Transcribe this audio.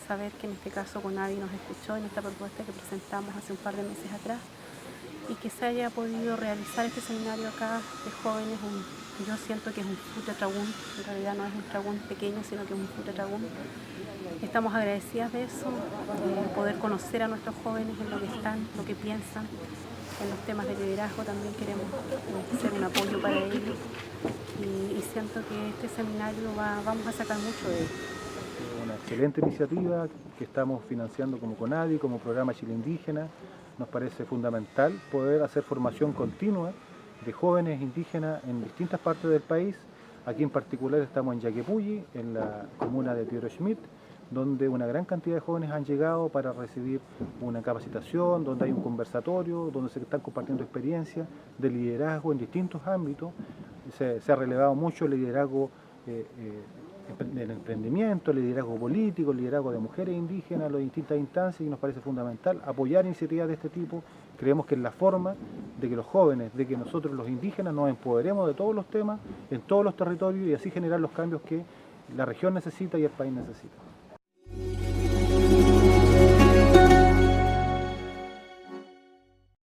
saber que en este caso CONADI nos escuchó en esta propuesta que presentamos hace un par de meses atrás y que se haya podido realizar este seminario acá de jóvenes. Yo siento que es un Futatragún, en realidad no es un tragún pequeño, sino que es un Futatragún. Estamos agradecidas de eso, poder conocer a nuestros jóvenes en lo que están, lo que piensan. En los temas de liderazgo también queremos ser un apoyo para ellos y siento que este seminario vamos a sacar mucho de él. Una excelente iniciativa que estamos financiando como CONADI, como programa Chile Indígena. Nos parece fundamental poder hacer formación continua de jóvenes indígenas en distintas partes del país. Aquí en particular estamos en Yaquepulli, en la comuna de Piero Schmidt, donde una gran cantidad de jóvenes han llegado para recibir una capacitación, donde hay un conversatorio, donde se están compartiendo experiencias de liderazgo en distintos ámbitos. Se ha relevado mucho el liderazgo del emprendimiento, el liderazgo político, el liderazgo de mujeres indígenas en las distintas instancias, y nos parece fundamental apoyar iniciativas de este tipo. Creemos que es la forma de que los jóvenes, de que nosotros los indígenas nos empoderemos de todos los temas, en todos los territorios, y así generar los cambios que la región necesita y el país necesita.